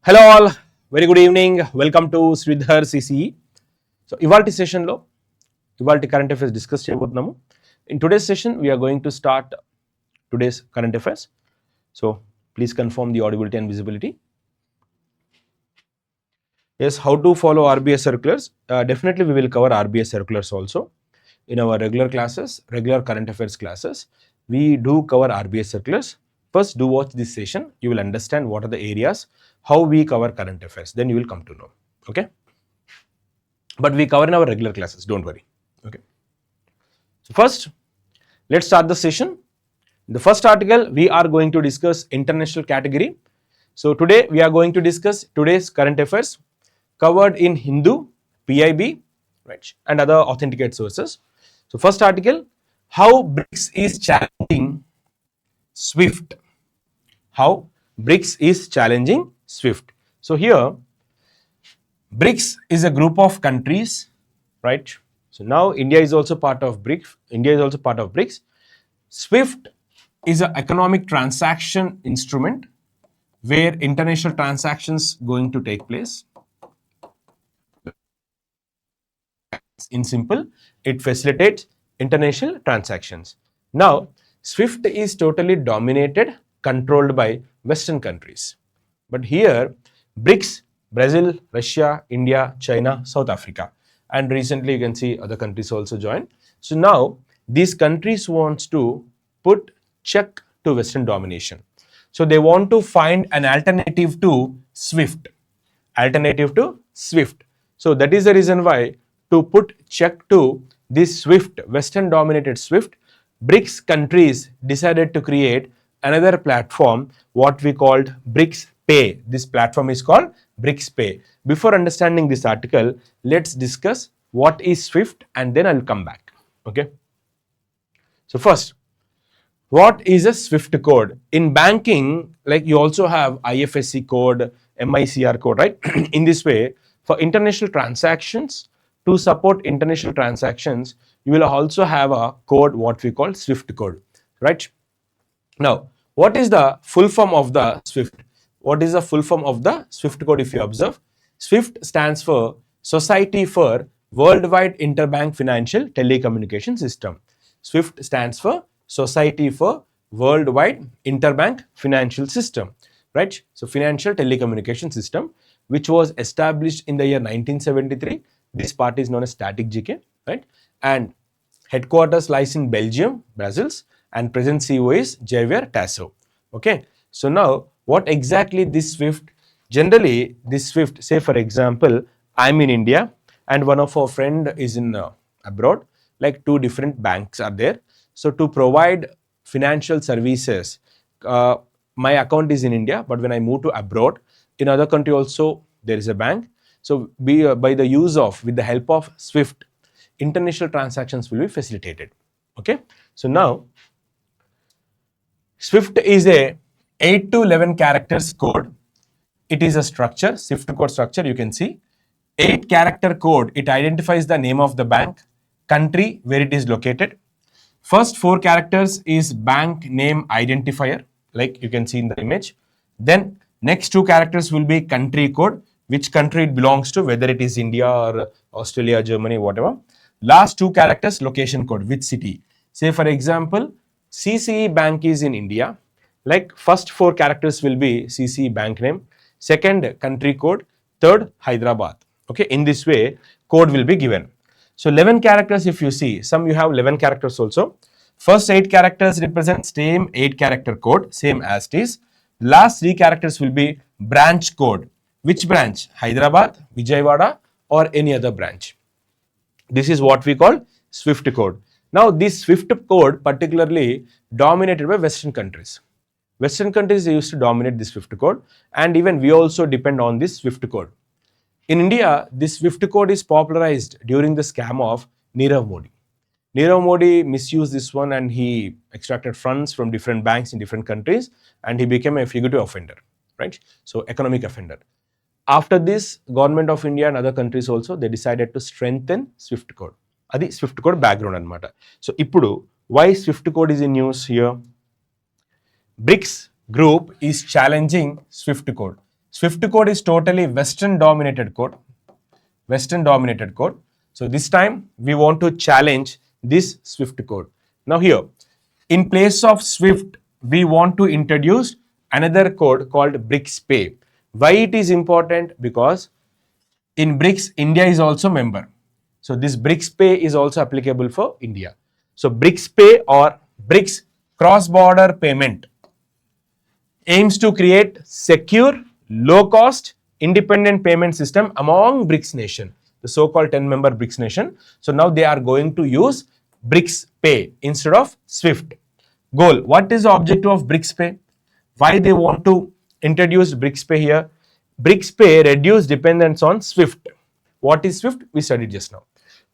Hello all, very good evening. Welcome to SREEDHAR'S CCE. So, ఇవాల్టి సెషన్లో ఇవాల్టి current affairs discuss చేయబోతున్నాము. In today's session, we are going to start today's current affairs. So, please confirm the audibility and visibility. Yes, how to follow RBS circulars? Definitely we will cover RBS circulars also. In our regular classes, regular current affairs classes, we do cover RBS circulars. First, do watch this session. You will understand what are the areas, how we cover current affairs. Then you will come to know. Okay. But we cover in our regular classes. Don't worry. Okay. So first, let's start the session. The first article we are going to discuss international category. So today we are going to discuss today's current affairs covered in Hindu PIB, right, and other authenticated sources. So first article, how BRICS is challenging SWIFT. How BRICS is challenging SWIFT. So here, BRICS is a group of countries, right? So now India is also part of BRICS. India is also part of BRICS. SWIFT is an economic transaction instrument where international transactions going to take place. In simple, it facilitates international transactions. Now, SWIFT is totally dominated, controlled by Western countries. But here, BRICS, Brazil, Russia, India, China, South Africa, and recently you can see other countries also joined. So now, these countries wants to put check to Western domination. So they want to find an alternative to SWIFT. Alternative to SWIFT. So that is the reason why to put check to this SWIFT, Western dominated SWIFT, BRICS countries decided to create another platform, what we called BRICS Pay. This platform is called BRICS Pay. Before understanding this article, let's discuss what is SWIFT and then I'll come back. Okay. So first, what is a SWIFT code? In banking, like you also have IFSC code, MICR code, right? In this way, for international transactions, to support international transactions, you will also have a code, what we call SWIFT code, right? Now, what is the full form of the SWIFT? What is the full form of the SWIFT code if you observe? SWIFT stands for Society for Worldwide Interbank Financial Telecommunication System. SWIFT stands for Society for Worldwide Interbank Financial System, right? So, Financial Telecommunication System, which was established in the year 1973. This part is known as static GK, right? And headquarters lies in Belgium, Brussels, and present CEO is Javier Tasso. Okay. So now, what exactly this SWIFT? Generally, this SWIFT, say for example, I'm in India and one of our friend is in abroad, like two different banks are there. So to provide financial services, my account is in India, but when I move to abroad, in other country also there is a bank. So by the use of, with the help of SWIFT, international transactions will be facilitated. Okay. So now, SWIFT is a 8 to 11 characters code. It is a structure, SWIFT code structure, you can see. 8 character code, it identifies the name of the bank, country where it is located. First 4 characters is bank name identifier, like you can see in the image. Then next 2 characters will be country code, which country it belongs to, whether it is India or Australia, Germany, whatever. Last 2 characters, location code, which city. Say for example, CCE bank is in India, like first 4 characters will be CCE bank name, second country code, third Hyderabad. Okay, in this way, code will be given. So 11 characters if you see, some you have 11 characters also. First 8 characters represent same 8 character code, same as it is. Last 3 characters will be branch code. Which branch? Hyderabad, Vijayawada, or any other branch. This is what we call SWIFT code. Now, this SWIFT code particularly dominated by Western countries. Western countries used to dominate this SWIFT code, and even we also depend on this SWIFT code. In India, this SWIFT code is popularized during the scam of Nirav Modi. Nirav Modi misused this one and he extracted funds from different banks in different countries and he became a fugitive offender, right? So, economic offender. After this, government of India and other countries also, they decided to strengthen SWIFT code. Adi SWIFT code background anamata. So, ippudu why SWIFT code is in use here? BRICS group is challenging SWIFT code. SWIFT code is totally Western dominated code. Western dominated code. So this time we want to challenge this SWIFT code. Now here, in place of SWIFT, we want to introduce another code called BRICS Pay. Why it is important? Because in BRICS, India is also member. So this BRICS Pay is also applicable for India. So BRICS Pay or BRICS cross-border payment aims to create secure, low-cost, independent payment system among BRICS nation, the so-called 10-member BRICS nation. So now they are going to use BRICS Pay instead of SWIFT. Goal, what is the objective of BRICS Pay? Why they want to introduce BRICS Pay here? BRICS Pay reduce dependence on SWIFT. What is SWIFT? We studied just now.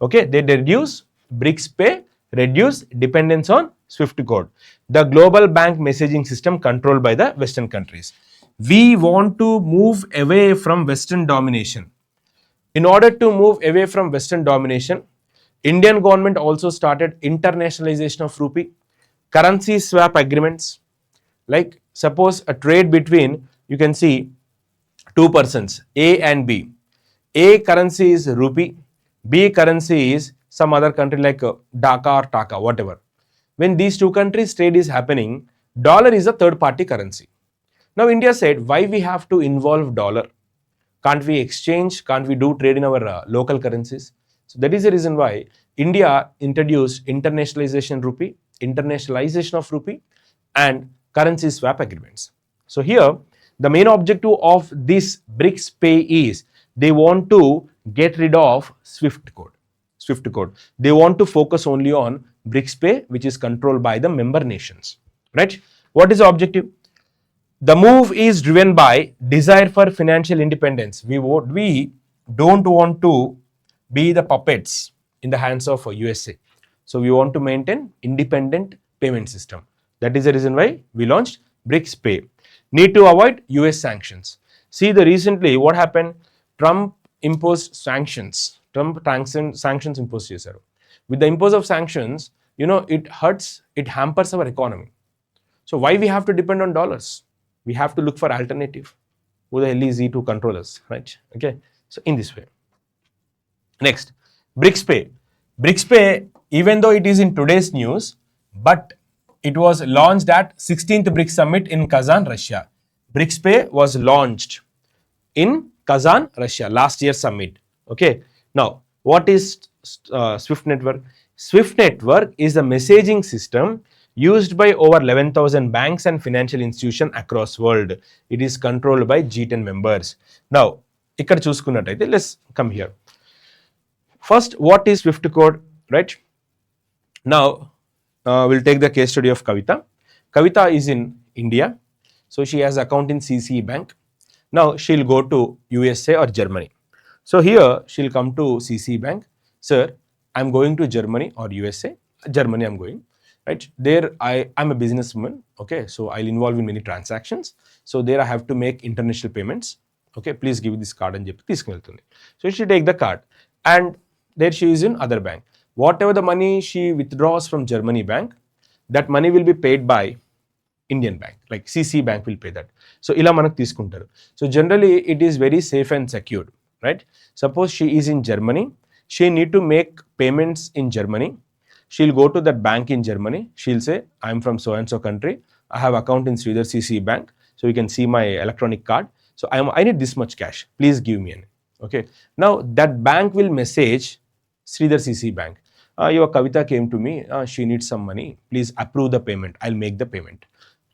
Okay, they reduce BRICS Pay, reduce dependence on SWIFT code, the global bank messaging system controlled by the Western countries. We want to move away from Western domination. In order to move away from Western domination, Indian government also started internationalization of rupee, currency swap agreements. Like suppose a trade between, you can see, two persons, A and B. A currency is rupee, B currency is some other country like Dhaka or Taka, whatever. When these two countries trade is happening, dollar is a third party currency. Now India said, why we have to involve dollar? Can't we exchange? Can't we do trade in our local currencies? So that is the reason why India introduced internationalization of rupee and currency swap agreements. So here, the main objective of this BRICS Pay is they want to get rid of SWIFT code. They want to focus only on BRICS Pay, which is controlled by the member nations. Right? What is the objective? The move is driven by desire for financial independence. We don't want to be the puppets in the hands of USA. So we want to maintain independent payment system. That is the reason why we launched BRICS Pay. Need to avoid US sanctions. See the recently what happened? Trump imposed sanctions. Sanctions imposed చేశారు. With the impose of sanctions, it hampers our economy. So why we have to depend on dollars? We have to look for alternative. Who the hell is he to control us, right? Okay. So in this way. Next, BRICS Pay. BRICS Pay, even though it is in today's news, but it was launched at 16th BRICS Summit in Kazan, Russia. BRICS Pay was launched in Kazan, Russia, last year's summit. Okay. Now, what is SWIFT network? SWIFT network is a messaging system used by over 11,000 banks and financial institutions across world. It is controlled by G10 members. Now, ikkada chusukunnataithe, let's come here. First, what is SWIFT code, right? Now, we'll take the case study of Kavita. Kavita is in India. So, she has account in CCE Bank. Now, she'll go to USA or Germany. So, here she'll come to CCE Bank. Sir, I'm going to Germany or USA. Germany I'm going. Right? There I'm a businesswoman. Okay. So, I'll involve in many transactions. So, there I have to make international payments. Okay. Please give this card and తీసుకెళ్తుంది. So, she take the card and there she is in other bank. Whatever the money she withdraws from Germany bank, that money will be paid by Indian bank, like CC bank will pay that. So, ila manaku తీసుకుంటారు. So, generally it is very safe and secured, right? Suppose she is in Germany, she need to make payments in Germany. She'll go to that bank in Germany. She'll say, I'm from so and so country. I have account in Sridhar CC bank. So, you can see my electronic card. So, I need this much cash. Please give me an. Okay. Now, that bank will message Sridhar CC bank. Your Kavita came to me. She needs some money. Please approve the payment. I'll make the payment.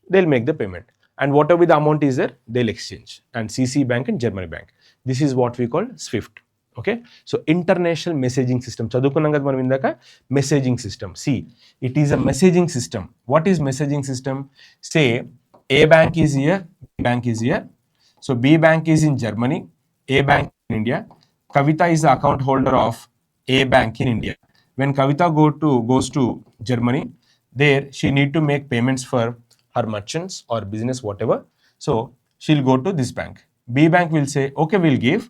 They'll make the payment. And whatever the amount is there, they'll exchange. And CC bank and Germany bank. This is what we call SWIFT. Okay. So, international messaging system. Chadukunnam kada manam indaka messaging system. See, it is a messaging system. What is messaging system? Say, A bank is here, B bank is here. So, B bank is in Germany, A bank in India. Kavita is the account holder of A bank in India. When Kavita goes to Germany, there she need to make payments for her merchants or business, whatever. So, she'll go to this bank. B bank will say, okay, we'll give.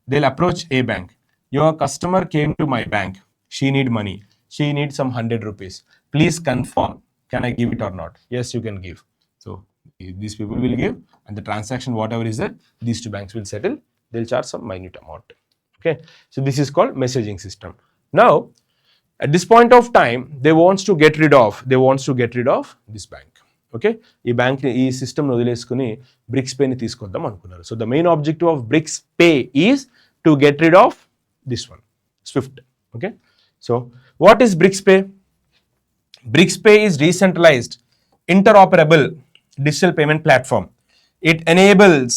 They'll approach A bank. Your customer came to my bank. She need money. She needs some 100 rupees. Please confirm. Can I give it or not? Yes, you can give. So, These people will give, and the transaction, whatever is there, these two banks will settle. They'll charge some minute amount. Okay, so this is called messaging system. Now, at this point of time, they wants to get rid of this bank. Okay, ఈ bank ని, ఈ system వదిలేసుకుని BRICS pay ని తీసుకొద్దాం అనుకున్నారు. So the main objective of BRICS pay is to get rid of this one, SWIFT. Okay, so what is BRICS Pay? BRICS Pay is decentralized, interoperable digital payment platform. It enables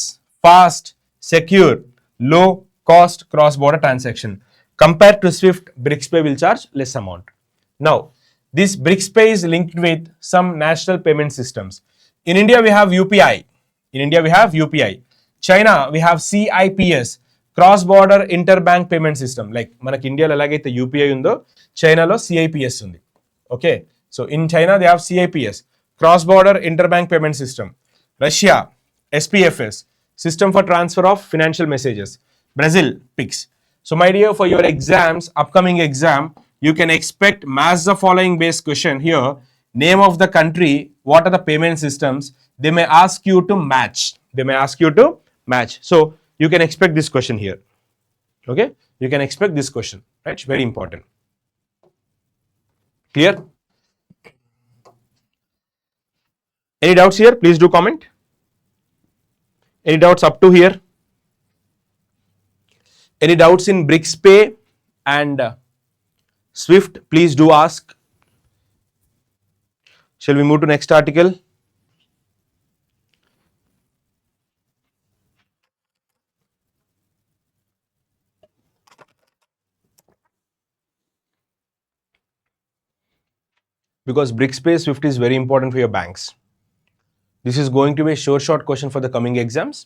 fast, secure, low cost cross-border transaction. Compared to SWIFT, BRICS Pay will charge less amount. Now, this BRICS Pay is linked with some national payment systems. In India, we have UPI. China, we have CIPS, cross-border interbank payment system. Like మనకి ఇండియాలో ఎలాగైతే UPI ఉందో, చైనాలో CIPS ఉంది. Okay, so in China they have CIPS, cross-border interbank payment system. Russia, SPFS, system for transfer of financial messages. Brazil, PIX. So my dear, for your exams, upcoming exam, you can expect match the following base question here. Name of the country, what are the payment systems? They may ask you to match. So you can expect this question here. Okay, you can expect this question, right? Very important. Clear? Any doubts here? Please do comment. Any doubts up to here? Any doubts in BRICS Pay and SWIFT? Please do ask. Shall we move to next article? Because BRICS Pay, SWIFT is very important for your banks. This is going to be a short question for the coming exams,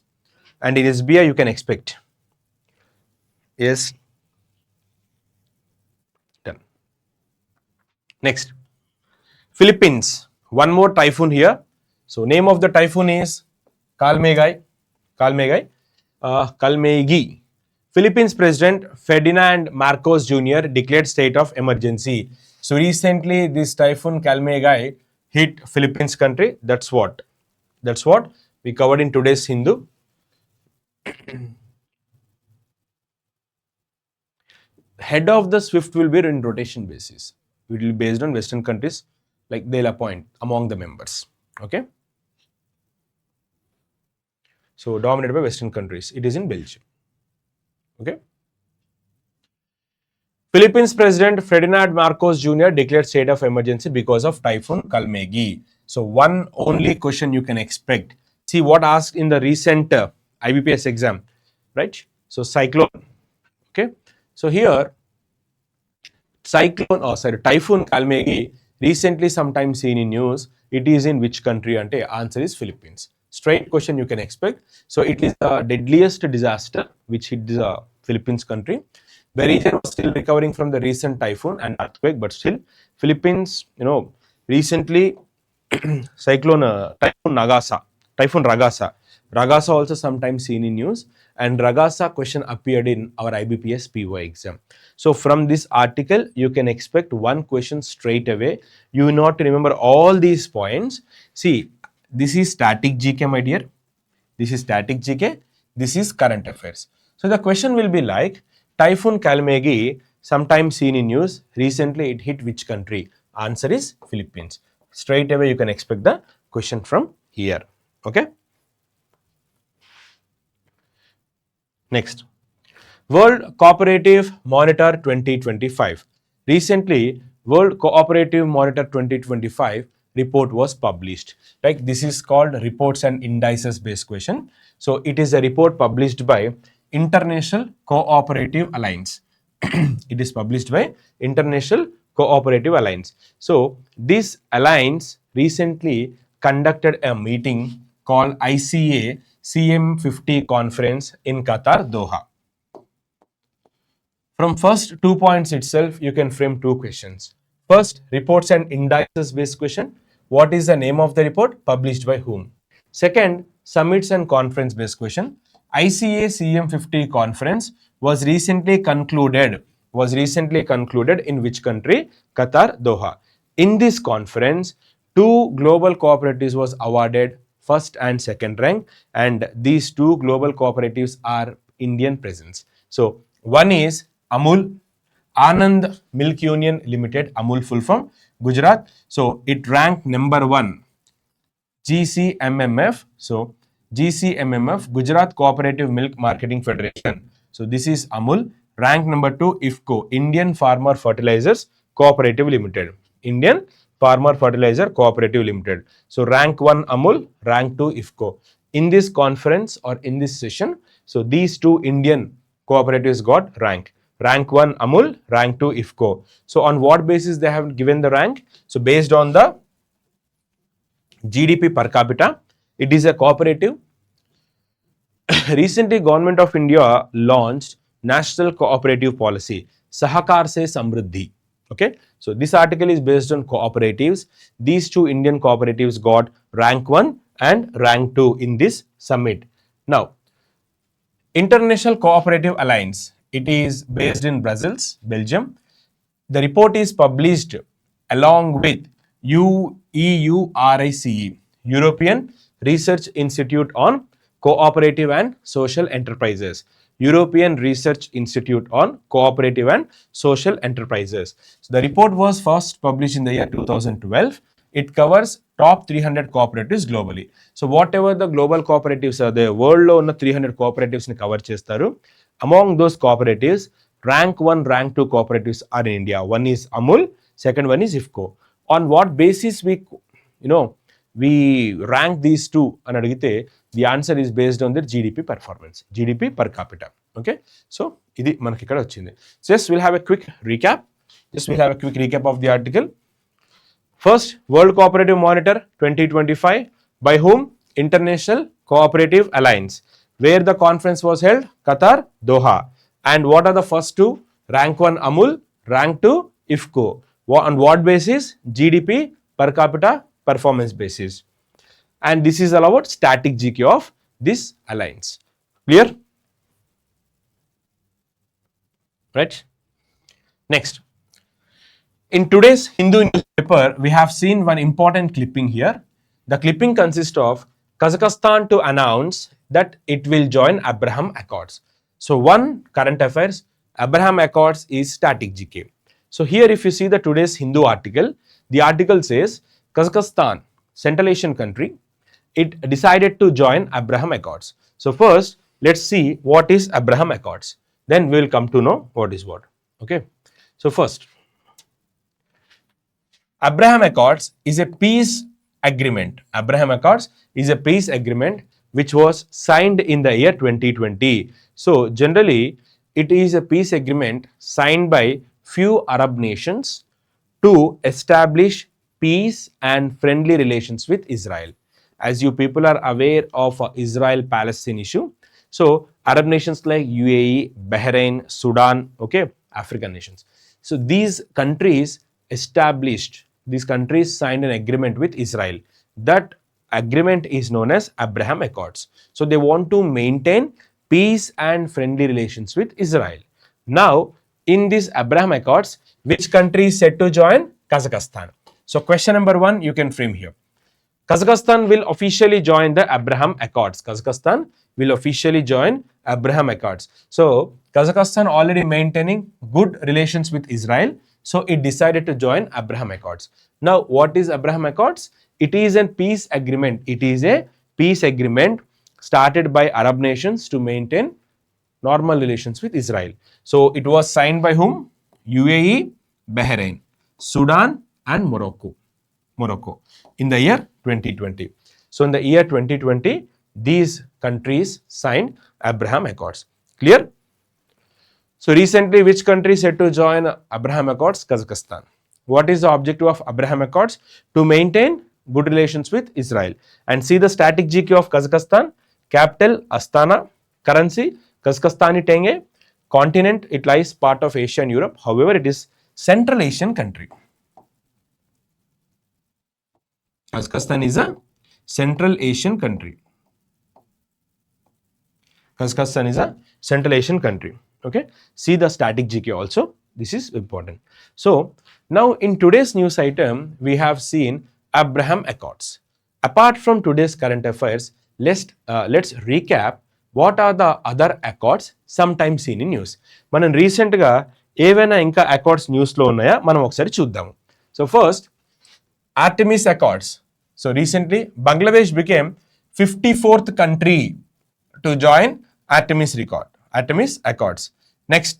and in SBI you can expect. Yes. Done. Next, Philippines. One more typhoon here. So name of the typhoon is Kalmaegi. Philippines President Ferdinand Marcos Jr. declared state of emergency. So recently this Typhoon Kalmaegi hit Philippines country. That's what we covered in today's Hindu. Head of the SWIFT will be in rotation basis. It will be based on Western countries, like they'll appoint among the members. Okay, so dominated by Western countries. It is in Belgium. Okay, Philippines President Ferdinand Marcos Jr. declared state of emergency because of Typhoon Kalmaegi. So one only question you can expect. See what asked in the recent IBPS exam, right? So cyclone. Okay, so here Typhoon Kalmaegi recently sometimes seen in news. It is in which country? Ante answer is Philippines. Straight question you can expect. So it is the deadliest disaster which hit the Philippines country. The region was still recovering from the recent typhoon and earthquake, but still Philippines, recently Typhoon Ragasa also sometimes seen in news, and Ragasa question appeared in our IBPS PO exam. So from this article you can expect one question straight away. You not remember all these points. See, this is static GK, my dear. This is static GK. This is current affairs. So the question will be like, Typhoon Kalmaegi sometimes seen in news. Recently it hit which country? Answer is Philippines. Straight away you can expect the question from here. Okay. Next, World Cooperative Monitor 2025. Recently, World Cooperative Monitor 2025 report was published. Like this is called reports and indices based question. So it is a report published by International Cooperative Alliance. It is published by International Cooperative Alliance. So this alliance recently conducted a meeting called ICA CM50 conference in Qatar, Doha. From first 2 points itself, you can frame 2 questions. First, reports and indices based question. What is the name of the report? Published by whom? Second, summits and conference based question. ICA CM50 conference was recently concluded in which country? Qatar, Doha. In this conference, 2 global cooperatives was awarded first and second rank, and these two global cooperatives are Indian presence. So one is Amul, Anand Milk Union Limited, Amul full form, Gujarat. So it ranked number 1, GCMMF. So GCMMF, Gujarat Cooperative Milk Marketing Federation. So this is Amul. Rank number 2, IFCO, Indian Farmer Fertilizers Cooperative Limited. Indian Farmer Fertilizer Cooperative Limited. So rank 1 Amul, rank 2 IFCO. In this conference or in this session, so these two Indian cooperatives got rank. Rank 1 Amul, rank 2 IFCO. So on what basis they have given the rank? So based on the GDP per capita. It is a cooperative. Recently, Government of India launched National Cooperative Policy, Sahakar Se Samruddhi. Okay, so this article is based on cooperatives. These two Indian cooperatives got rank 1 and rank 2 in this summit. Now, International Cooperative Alliance, it is based in Brussels, Belgium. The report is published along with EURICE, European Research Institute on Cooperative and Social Enterprises. European Research Institute on Cooperative and Social Enterprises. So the report was first published in the year 2012. It covers top 300 cooperatives globally. So whatever the global cooperatives are there, world lo unna 300 cooperatives ni cover chestaru. Among those cooperatives, rank 1, rank 2 cooperatives are in India. One is Amul, second one is IFCO. On what basis we rank these two and adagite, the answer is based on their GDP performance, GDP per capita. Okay, so idi manaki ikkada vachindi. So yes, we'll have a quick recap. Of the article. First, World Cooperative Monitor 2025. By whom? International Cooperative Alliance. Where the conference was held? Qatar, Doha. And what are the first two? Rank 1 Amul, rank 2 IFCO. On what basis? GDP per capita performance basis. And this is all about static GK of this alliance. Clear? Right? Next. In today's Hindu newspaper, we have seen one important clipping here. The clipping consists of Kazakhstan to announce that it will join Abraham Accords. So one current affairs, Abraham Accords is static GK. So here if you see the today's Hindu article, the article says Kazakhstan, Central Asian country, it decided to join Abraham Accords. So first, let's see what is Abraham Accords. Then we will come to know what is what. Okay. So first, Abraham Accords is a peace agreement. Abraham Accords is a peace agreement which was signed in the year 2020. So generally, it is a peace agreement signed by few Arab nations to establish peace and friendly relations with Israel. As you people are aware of Israel-Palestine issue, so Arab nations like UAE, Bahrain, Sudan, okay, African nations. So these countries signed an agreement with Israel. That agreement is known as Abraham Accords. So they want to maintain peace and friendly relations with Israel. Now, in this Abraham Accords, which country is set to join? Kazakhstan. So question number 1, you can frame here. Kazakhstan will officially join the Abraham Accords. Kazakhstan will officially join Abraham Accords. So Kazakhstan already maintaining good relations with Israel. So it decided to join Abraham Accords. Now what is Abraham Accords? It is a peace agreement. It is a peace agreement started by Arab nations to maintain normal relations with Israel. So it was signed by whom? UAE, Bahrain, Sudan and Morocco in the year 2020. So in the year 2020, these countries signed Abraham Accords. Clear? So recently, which country said to join Abraham Accords? Kazakhstan. What is the objective of Abraham Accords? To maintain good relations with Israel. And see the static GK of Kazakhstan. Capital, Astana. Currency, Kazakhstani tenge. Continent, it lies part of Asia and Europe. However, it is Central Asian country. Kazakhstan is a Central Asian country. Kazakhstan is a Central Asian country. Okay. See the static GK also. This is important. So now in today's news item, we have seen Abraham Accords. Apart from today's current affairs, let's recap what are the other accords sometimes seen in news. మనం రీసెంట్గా ఏవైనా ఇంకా Accords న్యూస్లో ఉన్నాయా మనం ఒకసారి చూద్దాము. So first Artemis Accords. So recently Bangladesh became 54th country to join Artemis Accords. Next,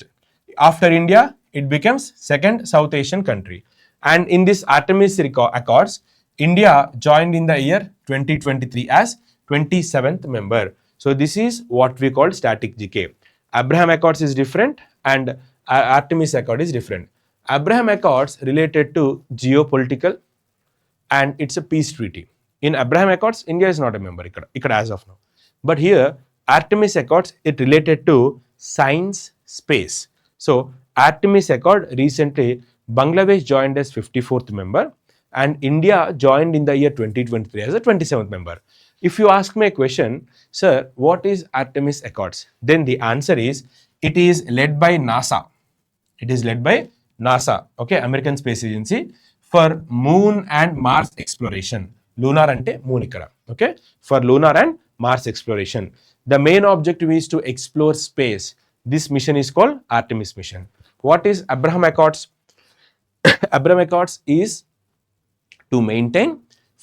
after India, it becomes second South Asian country. And in this Artemis Accords, India joined in the year 2023 as 27th member. So this is what we call static decay. Abraham Accords is different and Artemis Accord is different. Abraham Accords related to geopolitical and it's a peace treaty. In Abraham Accords, India is not a member as of now. But here, Artemis Accords, it related to science space. So Artemis Accord recently, Bangladesh joined as 54th member and India joined in the year 2023 as a 27th member. If you ask me a question, sir, what is Artemis Accords? Then the answer is, it is led by NASA. It is led by NASA, okay, American Space Agency, for moon and Mars exploration. Lunar ante moon ikkada, okay, for lunar and Mars exploration. The main objective is to explore space. This mission is called Artemis mission. What is Abraham Accords? Abraham Accords is to maintain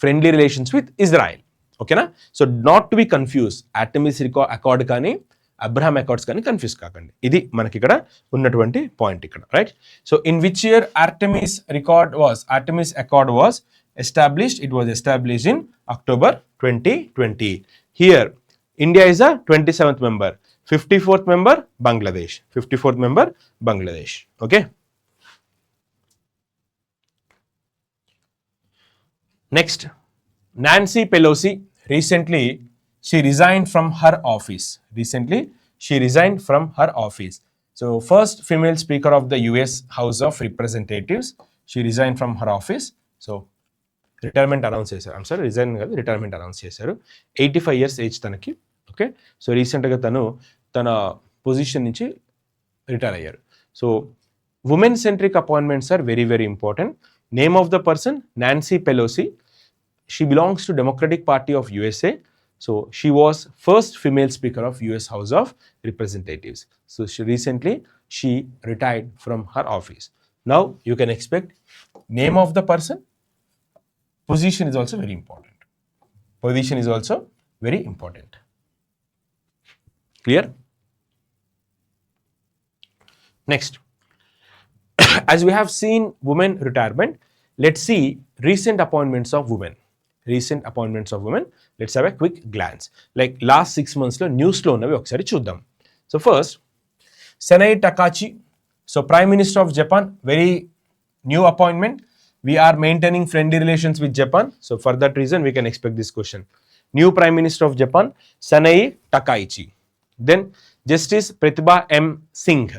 friendly relations with Israel. Okay na? So not to be confused, Artemis Accord kani Abraham Accords kani confuse kakandi. Idi manaki ikkada unnatuvanti point ikkada, right? So in which year Artemis Accord was established? It was established in October 2020. Here India is a 27th member, 54th member Bangladesh, 54th member Bangladesh, okay? Next, Nancy Pelosi, recently she resigned from her office. So first female speaker of the US House of Representatives, she resigned from her office. So retirement announce చేశారు. I'm sorry, resign కాదు, retirement announce చేశారు. 85 years age తనకి, okay. So రీసెంట్గా తన position నుంచి retire అయ్యారు. So women centric appointments are very very important. Name of the person, Nancy Pelosi. She belongs to Democratic Party of USA. So she was first female speaker of US House of Representatives. So recently she retired from her office. Now you can expect name of the person. Position is also very important. Clear? Next, as we have seen women retirement, let's see recent appointments of women. Let's have a quick glance. Like last 6 months lo news lo unnavi okasari chuddam. So first, Sanai Takachi, so Prime Minister of Japan, very new appointment. We are maintaining friendly relations with Japan, so for that reason we can expect this question. New Prime Minister of Japan, Sanai Takaichi. Then Justice Pratibha M. Singh.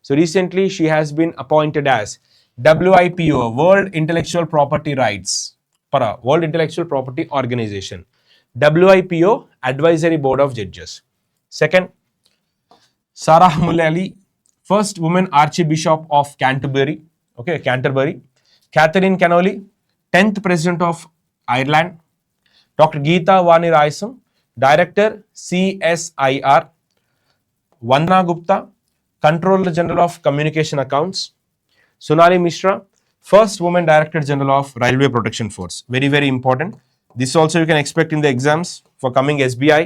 So recently she has been appointed as WIPO, World Intellectual Property Rights, World Intellectual Property Organization, WIPO Advisory Board of Judges. Second, Sarah Mullally, first woman Archbishop of Canterbury, okay, Canterbury. Catherine Connolly, 10th President of Ireland. Dr. Geeta Vani Raisam, Director CSIR. Vandana Gupta, Controller General of Communication Accounts. Sonali Mishra, first woman Director General of Railway Protection Force. Very, very important. This also you can expect in the exams for coming SBI.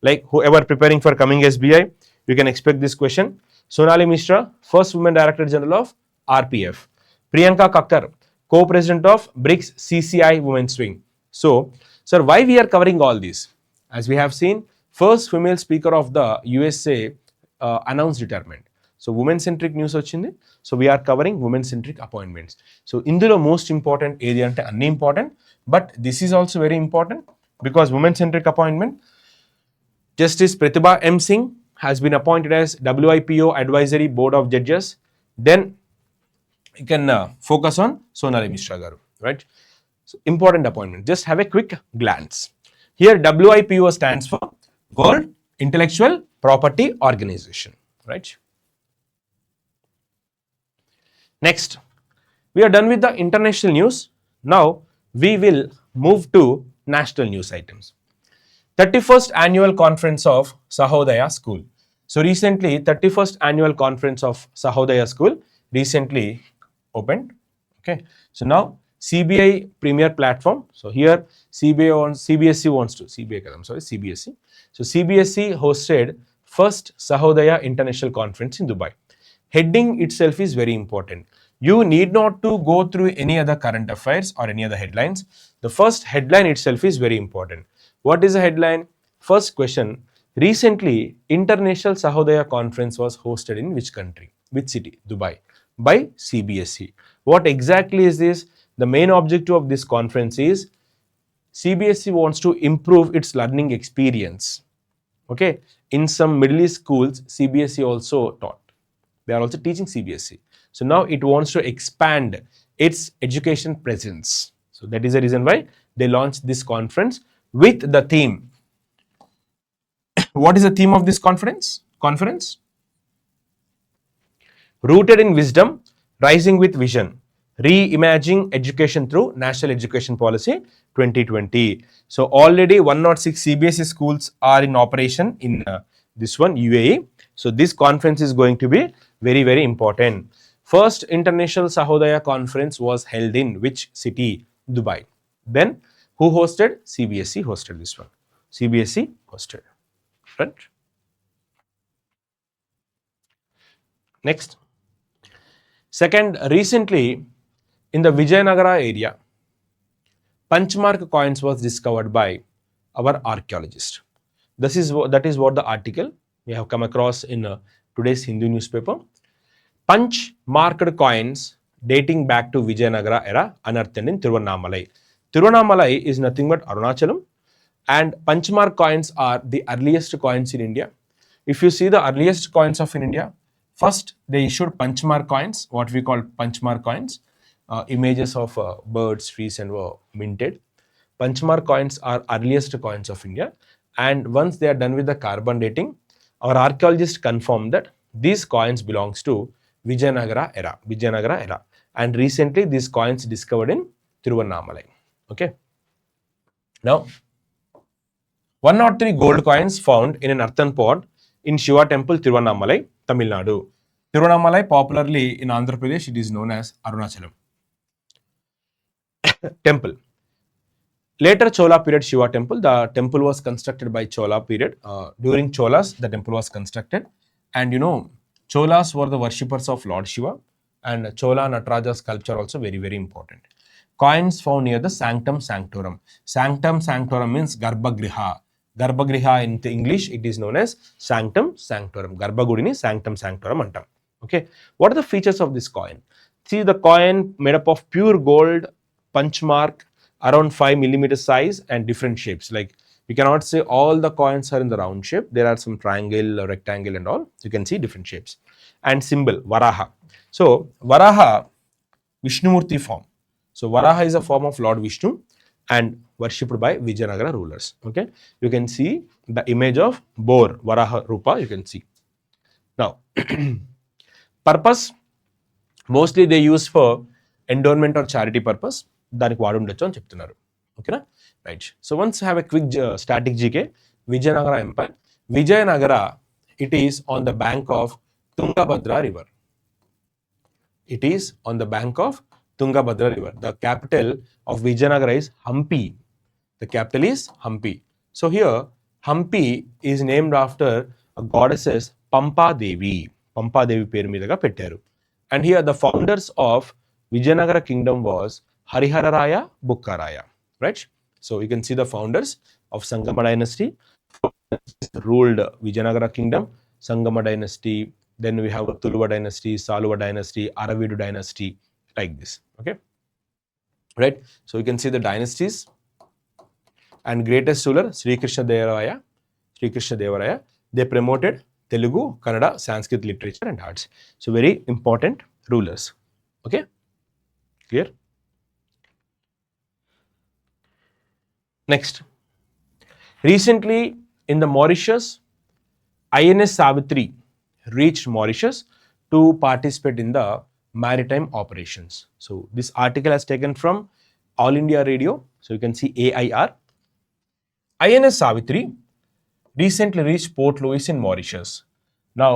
Like whoever preparing for coming SBI, you can expect this question. Sonali Mishra, first woman Director General of RPF. Priyanka Kakkar, co-president of BRICS CCI Women's Wing. So, sir, why we are covering all this? As we have seen, first female speaker of the USA announced retirement. So, women-centric news వచ్చింది. So, we are covering women-centric appointments. So, ఇందులో most important area అంటే అన్ని important, but this is also very important because women-centric appointment. Justice Pratibha M. Singh has been appointed as WIPO Advisory Board of Judges. Then you can focus on Sonali Mishra garu, right? So, important appointment. Just have a quick glance. Here WIPO stands for World Intellectual Property Organization, right? Next, we are done with the international news. Now we will move to national news items. 31st Annual Conference of Sahodaya School. So recently, 31st Annual Conference of Sahodaya School recently opened. Okay. So now CBI Premier Platform. So here CBSE wants to, CBSE. So CBSE hosted first Sahodaya International Conference in Dubai. Heading itself is very important. You need not to go through any other current affairs or any other headlines. The first headline itself is very important. What is the headline? First question. Recently, International Sahodaya Conference was hosted in which country? Which city? Dubai. By CBSE. What exactly is this? The main objective of this conference is CBSE wants to improve its learning experience. Okay. In some Middle East schools, CBSE also taught. They are also teaching CBSE. So now it wants to expand its education presence. So that is the reason why they launched this conference with the theme. What is the theme of this conference? Rooted in wisdom, rising with vision, reimagining education through National Education Policy 2020. So already 106 CBSE schools are in operation in this one UAE. So this conference is going to be very, very important. First International Sahodaya Conference was held in which city? Dubai. Then who hosted? CBSE hosted this one. CBSE hosted. Right? Next. Second, recently in the Vijayanagara area, Punchmark coins was discovered by our archaeologist. That is what the article we have come across in today's Hindu newspaper. Punch marked coins dating back to Vijayanagara era unearthed in Tiruvannamalai. Tiruvannamalai is nothing but Arunachalam, and Punchmark coins are the earliest coins in India. If you see the earliest coins of India, first they issued Punchmark coins, what we call Punchmark coins. Images of birds, trees and were minted. Punchmark coins are earliest coins of India, and once they are done with the carbon dating, our archaeologists confirmed that these coins belongs to Vijayanagara era, and recently these coins discovered in Tiruvannamalai. Okay. Now 103 gold coins found in an earthen pot in Shiva temple, Tiruvannamalai, Tamil Nadu. Tiruvannamalai, popularly in Andhra Pradesh, it is known as Arunachalam temple. Later Chola period Shiva temple, the temple was constructed by Chola period. During Cholas, the temple was constructed, and you know, Cholas were the worshippers of Lord Shiva, and Chola Nataraja sculpture also very, very important. Coins found near the Sanctum Sanctorum. Sanctum Sanctorum means Garbhagriha. Garbhagriha in English, it is known as Sanctum Sanctorum. Garbhagudini Sanctum Sanctorum antam. Okay. What are the features of this coin? See, the coin made up of pure gold, punchmark, around 5 millimeter size and different shapes. Like we cannot say all the coins are in the round shape. There are some triangle, rectangle and all. You can see different shapes. And symbol, Varaha. So Varaha, Vishnumurti form. So Varaha is a form of Lord Vishnu and worshipped by Vijayanagara rulers. Okay. You can see the image of boar, Varaha Rupa, you can see. Now, purpose, mostly they use for endowment or charity purpose. దానికి వాడుండొచ్చు అని చెప్తున్నారు. ఓకేనా, right. So once have a quick static GK. Vijayanagara empire. Vijayanagara, it is on the bank of Tungabhadra river. It is on the bank of Tungabhadra river. The capital of Vijayanagara is Hampi. The capital is Hampi. So here Hampi is named after a goddess Pampa Devi. Pampa Devi పేరు మీదుగా పెట్టారు. And here the founders of Vijayanagara kingdom was Harihara Raya, Bukka Raya, right? So you can see the founders of Sangama dynasty ruled Vijayanagara kingdom, Sangama dynasty, then we have Tuluva dynasty, Saluva dynasty, Aravidu dynasty, like this. Okay, right? So you can see the dynasties. And greatest ruler Sri Krishna Devaraya, they promoted Telugu, Kannada, Sanskrit literature and arts. So very important rulers. Okay, clear? Next, recently in the Mauritius, INS Savitri reached Mauritius to participate in the maritime operations. So this article has taken from All India Radio. So you can see AIR, INS Savitri recently reached Port Louis in Mauritius. Now,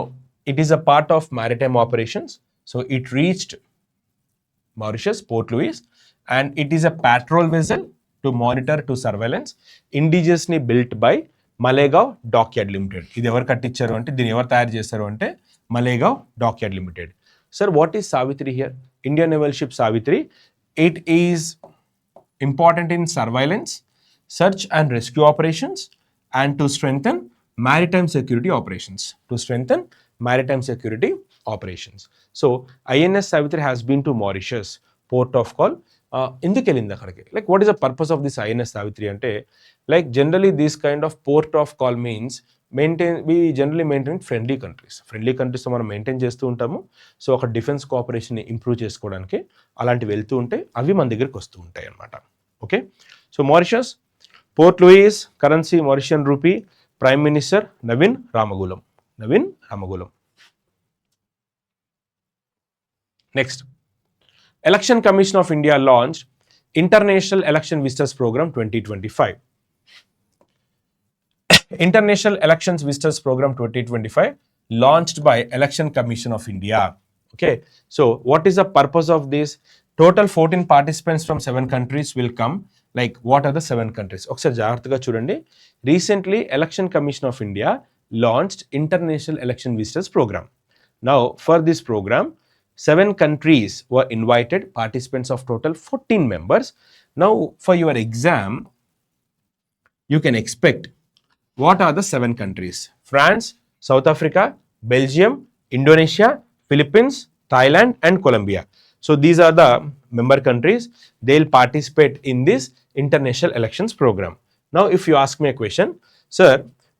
it is a part of maritime operations. So, it reached Mauritius, Port Louis, and it is a patrol vessel to monitor to surveillance, indigenously built by Malegaon Dockyard Limited. ఇది ఎవరు కట్టించారు అంటే దీన్ని ఎవరు తయారు చేస్తారు అంటే Malegaon Dockyard Limited. Sir, what is Savitri here? Indian naval ship Savitri. It is important in surveillance, search and rescue operations, and to strengthen maritime security operations. To strengthen maritime security operations. So, INS Savitri has been to Mauritius, port of call. ఎందుకు వెళ్ళింది అక్కడికి? Like, what is the purpose of this INS Savitri అంటే, like generally this kind of port of call means we generally maintain friendly countries. Friendly కంట్రీస్తో మనం maintain చేస్తూ ఉంటాము. So ఒక defence కోఆపరేషన్ని improve చేసుకోవడానికి అలాంటివి వెళ్తూ ఉంటే అవి మన దగ్గరికి వస్తూ ఉంటాయి అన్నమాట. Okay, so Mauritius, Port Louis, currency Mauritian rupee, prime minister Navin Ramgoolam. Next, Election Commission of India launched International Election Visitors Program 2025. International Elections Visitors Program 2025 launched by Election Commission of India. Okay, so what is the purpose of this? Total 14 participants from 7 countries will come. Like, what are the 7 countries? ఒకసారి జాగ్రత్తగా చూడండి. Recently, Election Commission of India launched International Election Visitors Program. Now, for this program, 7 countries were invited, participants of total 14 members. Now, for your exam, you can expect what are the 7 countries? France, South Africa, Belgium, Indonesia, Philippines, Thailand, and Colombia. So, these are the member countries. They'll participate in this international elections program. Now, if you ask me a question, sir,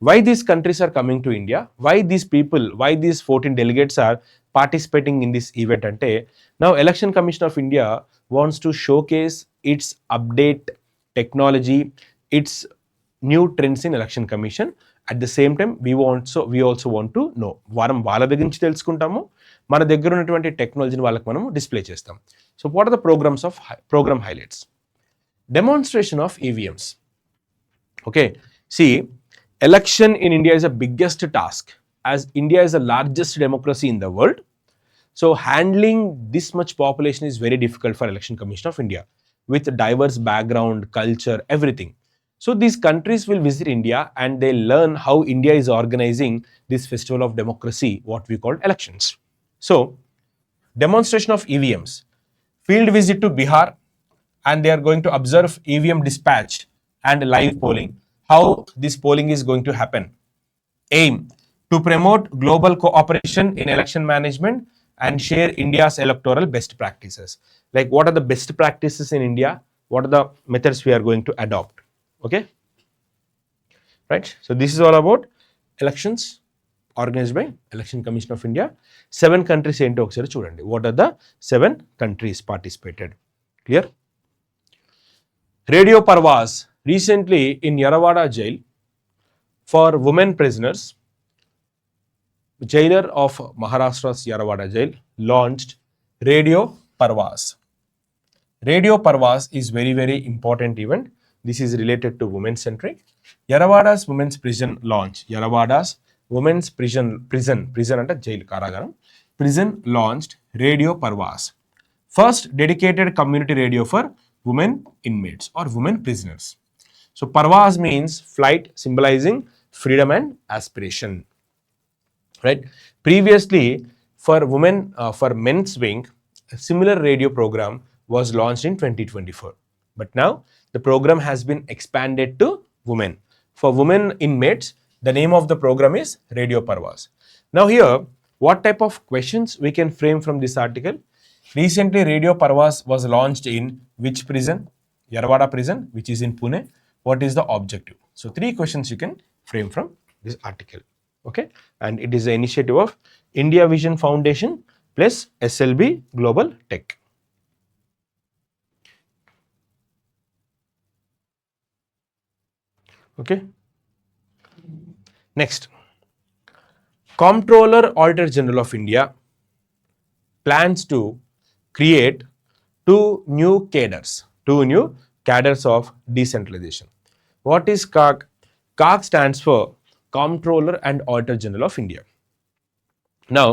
why these countries are coming to India? Why these people, why these 14 delegates are participating in this event ante, now Election Commission of India wants to showcase its update technology, its new trends in Election Commission. At the same time, we also want to know, వారం వాళ్ళ దగ్గర నుంచి తెలుసుకుంటాము, మన దగ్గర ఉన్నటువంటి టెక్నాలజీని వాళ్ళకి మనము డిస్ప్లే చేస్తాం. So what are the program highlights? Demonstration of EVMs. Okay, see, election in India is the biggest task, as India is the largest democracy in the world. So handling this much population is very difficult for Election Commission of India, with diverse background, culture, everything. So these countries will visit India and they learn how India is organizing this festival of democracy, what we call elections. So demonstration of EVMs, field visit to Bihar, and they are going to observe EVM dispatch and live polling, how this polling is going to happen. Aim to promote global cooperation in election management and share India's electoral best practices. Like, what are the best practices in India? What are the methods we are going to adopt? Okay, right? So this is all about elections organized by Election Commission of India. 7 countries ఏంటో ఒకసారి చూడండి. What are the 7 countries participated? Clear? Radio Parwaaz recently in Yarawada jail for women prisoners. Jailer of Maharashtra's Yarawada jail launched Radio Parwaaz. Radio Parwaaz is very, very important event. This is related to women centric. Yarawada's women's prison launch. Yarawada's women's prison anta jail karagaram. Prison launched Radio Parwaaz, first dedicated community radio for women inmates or women prisoners. So Parwaaz means flight symbolizing freedom and aspiration. Right? Previously, for women, for men's wing, a similar radio program was launched in 2024. But now the program has been expanded to women. For women inmates, the name of the program is Radio Parwaaz. Now here, what type of questions we can frame from this article? Recently, Radio Parwaaz was launched in which prison? Yarawada prison, which is in Pune. What is the objective? So 3 questions you can frame from this article. Okay, and it is the initiative of India Vision Foundation plus SLB Global Tech. Okay, next, Comptroller Auditor General of India plans to create 2 new cadres of decentralization. What is CAG? CAG stands for Comptroller and Auditor General of India. Now,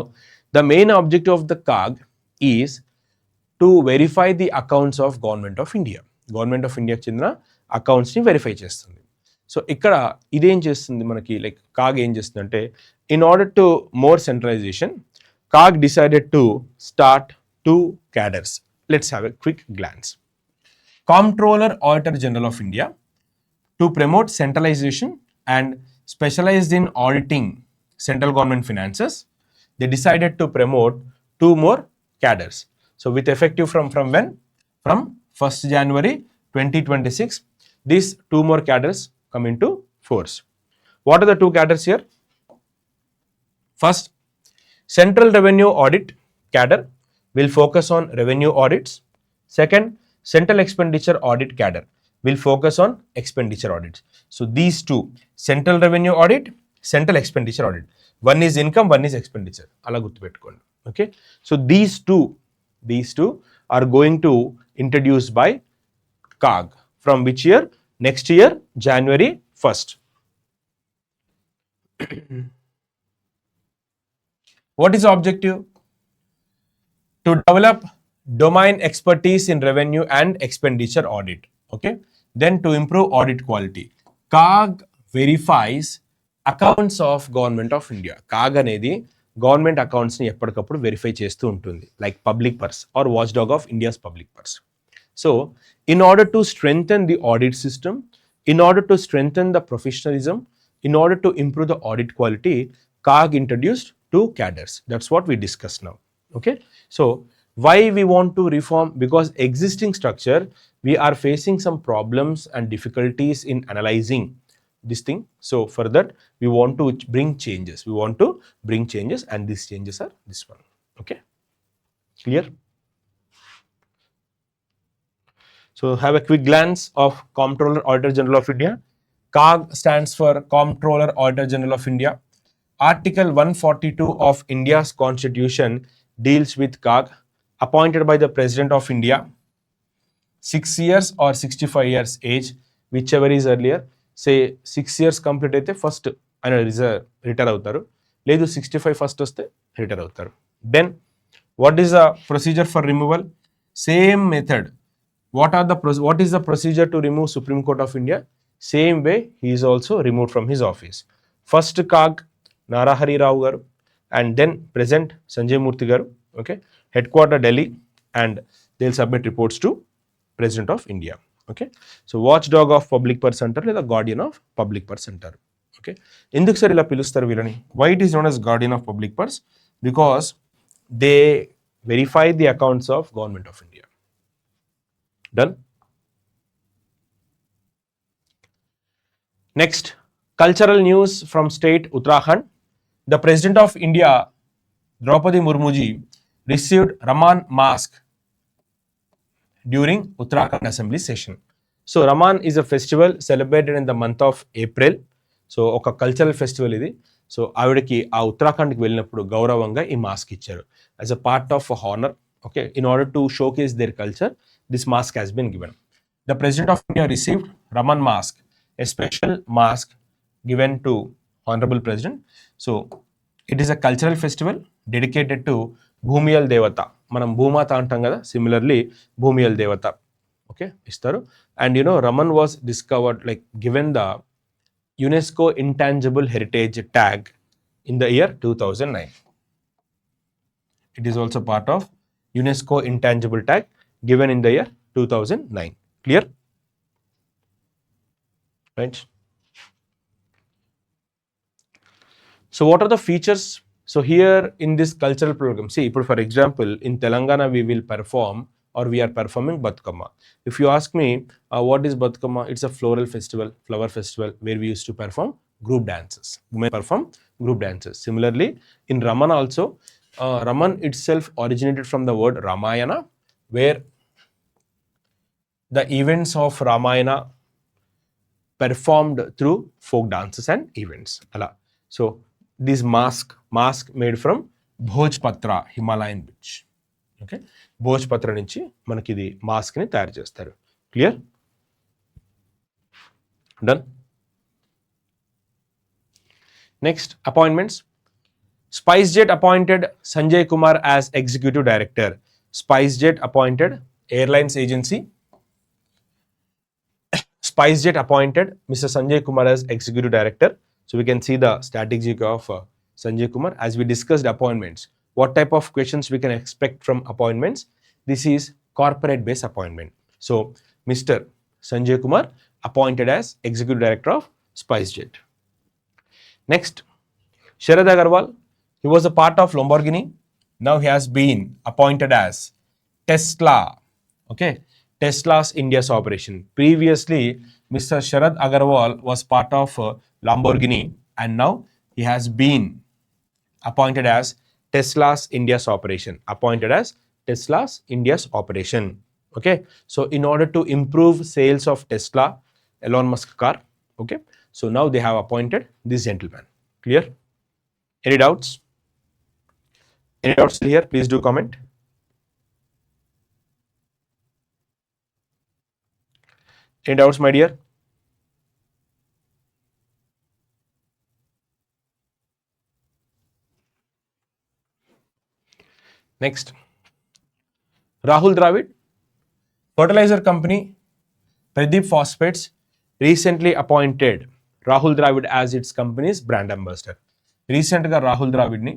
the main objective of the CAG is to verify the accounts of Government of India. Government of India చెందిన accounts ని verify చేస్తుంది. So ఇక్కడ ఇదేం చేస్తుంది మనకి like CAG ఏం చేస్తుందంటే in order to more centralization, CAG decided to start 2 cadres. Let's have a quick glance. Comptroller Auditor General of India, to promote centralization and specialized in auditing central government finances, they decided to promote 2 more cadres. So with effective from when? From 1st January 2026, these 2 more cadres come into force. What are the 2 cadres here? First, Central Revenue Audit cadre will focus on revenue audits. Second, Central Expenditure Audit cadre will focus on expenditure audits. So these 2, Central Revenue Audit, Central Expenditure Audit. One is income, one is expenditure. Ala gurtupetukondi. Okay. So these two are going to introduced by CAG. From which year? Next year, January 1st. What is the objective? To develop domain expertise in revenue and expenditure audit. Okay. Then to improve audit quality. CAG verifies accounts of Government of India. CAG అనేది government అకౌంట్స్ని ఎప్పటికప్పుడు verify చేస్తూ ఉంటుంది like public purse or watchdog of India's public purse. So in order to strengthen the audit system, in order to strengthen the professionalism, in order to improve the audit quality, CAG introduced 2 cadres. That's what we discussed now. Okay. So why we want to reform? Because existing structure, we are facing some problems and difficulties in analyzing this thing. So for that, we want to bring changes. We want to bring changes, and these changes are this one. Okay. Clear? So have a quick glance of Comptroller Auditor General of India. CAG stands for Comptroller Auditor General of India. Article 142 of India's Constitution deals with CAG, appointed by the President of India, 6 years or 65 years age, whichever is earlier. Say 6 years complete అయితే first ఆయన retire అవుతారు, లేదు 65 first వస్తే retire అవుతారు. Then what is the procedure for removal? Same method. What is the procedure to remove Supreme Court of India? Same way he is also removed from his office. First CAG Nara Rao garu, and then present Sanjay Murthy garu. Okay, headquarter Delhi, and they'll submit reports to President of India. Okay, so watchdog of public purse antaru లేదా guardian of public purse antaru. Okay, ఎందుకు sir ఇలా పిలుస్తారు వీళ్ళని? Why it is known as guardian of public purse? Because they verify the accounts of Government of India. Done. Next, cultural news from state Uttarakhand. The President of India, Draupadi Murmuji, received Ramman mask during Uttarakhand Assembly session. So Ramman is a festival celebrated in the month of April. So oka cultural festival idi. So avidiki aa Uttarakhand ki vellinappudu gauravanga ee mask icharu as a part of honor. Okay, in order to showcase their culture, this mask has been given. The President of India received Ramman mask, a special mask given to Honorable President. So it is a cultural festival dedicated to Bhumiyal Devata. Manam Bhumata antam kada, similarly Bhumiyal Devata. Okay, istaru. And Ramman was discovered, like given the UNESCO Intangible Heritage tag in the year 2009. It is also part of UNESCO Intangible tag given in the year 2009. Clear? Right. So what are the features? So here in this cultural program, see, for example, in Telangana we will perform, or we are performing Batkama. If you ask me, what is Batkama? It's a floral festival, flower festival, where we used to perform group dances. Women perform group dances. Similarly, in Ramman also, Ramman itself originated from the word Ramayana, where the events of Ramayana performed through folk dances and events. So this mask made from Bhojpatra, Himalayan beach. Okay, Bhojpatra నుంచి మనకి ఇది mask ని తయారు చేస్తారు. Clear? Done. Next, appointments. SpiceJet appointed Sanjay Kumar as Executive Director. SpiceJet appointed Airlines Agency. SpiceJet appointed Mr. Sanjay Kumar as Executive Director. So we can see the strategy of Sanjay Kumar as we discussed appointments. What type of questions we can expect from appointments? This is corporate based appointment. So Mr. Sanjay Kumar appointed as Executive Director of SpiceJet. Next, Sharad Agarwal, he was a part of Lamborghini. Now he has been appointed as Tesla. Okay, Tesla's India's operation. Previously, Mr. Sharad Agarwal was part of Lamborghini, and now he has been appointed as Tesla's India's operation. Appointed as Tesla's India's operation. Okay, so in order to improve sales of Tesla, Elon Musk car. Okay, so now they have appointed this gentleman. Clear? Any doubts? Any doubts here? Please do comment. Any doubts, my dear? Next, Rahul Dravid, fertilizer company, Pradeep Phosphates, recently appointed Rahul Dravid as its company's brand ambassador. Recent గా రాహుల్ ద్రావిడ్ని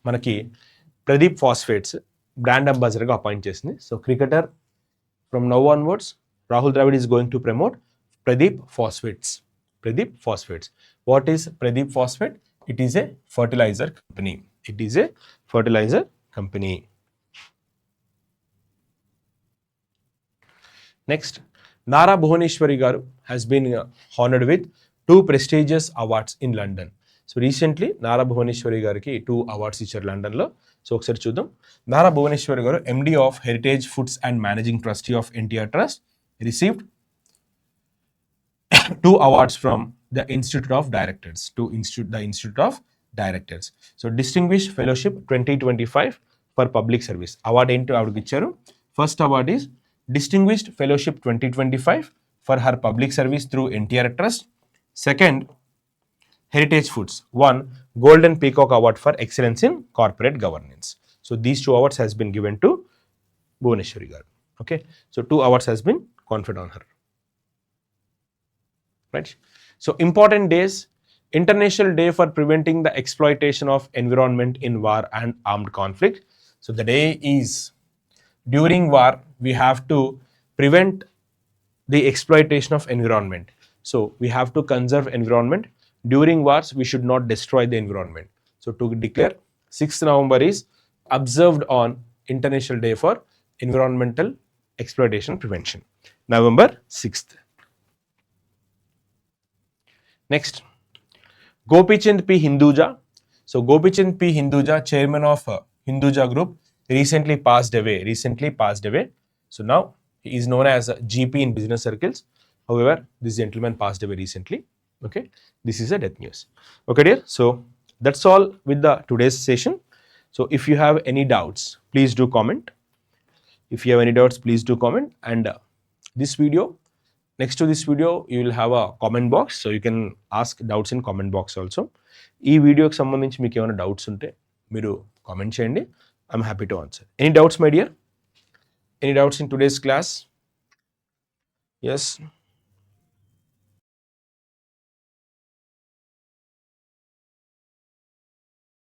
మనకి Pradeep phosphates brand అంబాసిడర్గా appoint చేసింది. So cricketer from now onwards Rahul Dravid is going to promote Pradeep Phosphates. Pradeep Phosphates. What is Pradeep Phosphate? It is a fertilizer company. It is a fertilizer company. Next, Nara Bhuvaneswari garu has been honored with 2 prestigious awards in London. So recently Nara Bhuvaneswari gariki 2 awards icharu London lo. So ఒకసారి చూద్దాం. Nara Bhuvaneswari garu MD of Heritage Foods and Managing Trustee of NTR Trust received 2 awards from the Institute of Directors. The Institute of Directors. So Distinguished Fellowship 2025 for Public Service. Award ఏంటో ఆవిడకి ఇచ్చారు. First award is Distinguished Fellowship 2025 for her public service through NTR Trust. Second, Heritage Foods won Golden Peacock Award for Excellence in Corporate Governance. So these 2 awards has been given to Bhuvaneswari garu. Okay, so 2 awards has been conferred on her. Right. So important days: International Day for Preventing the Exploitation of Environment in War and Armed Conflict. So the day is during war we have to prevent the exploitation of environment. So we have to conserve environment. During wars we should not destroy the environment. So to declare 6th November is observed on International Day for Environmental Exploitation Prevention. November 6th. Next, Gopichand P. Hinduja. So Gopichand P. Hinduja, chairman of Hinduja Group, recently passed away. So now he is known as GP in business circles. However, this gentleman passed away recently. Okay, this is a death news. Okay, dear. So that's all with the today's session. So if you have any doubts, please do comment. And this video, next to this video, you will have a comment box. So you can ask doubts in comment box also. ఈ వీడియోకి సంబంధించి మీకు ఏమైనా doubts ఉంటే మీరు comment చేయండి. I'm happy to answer. Any doubts my dear? Any doubts in today's class? Yes.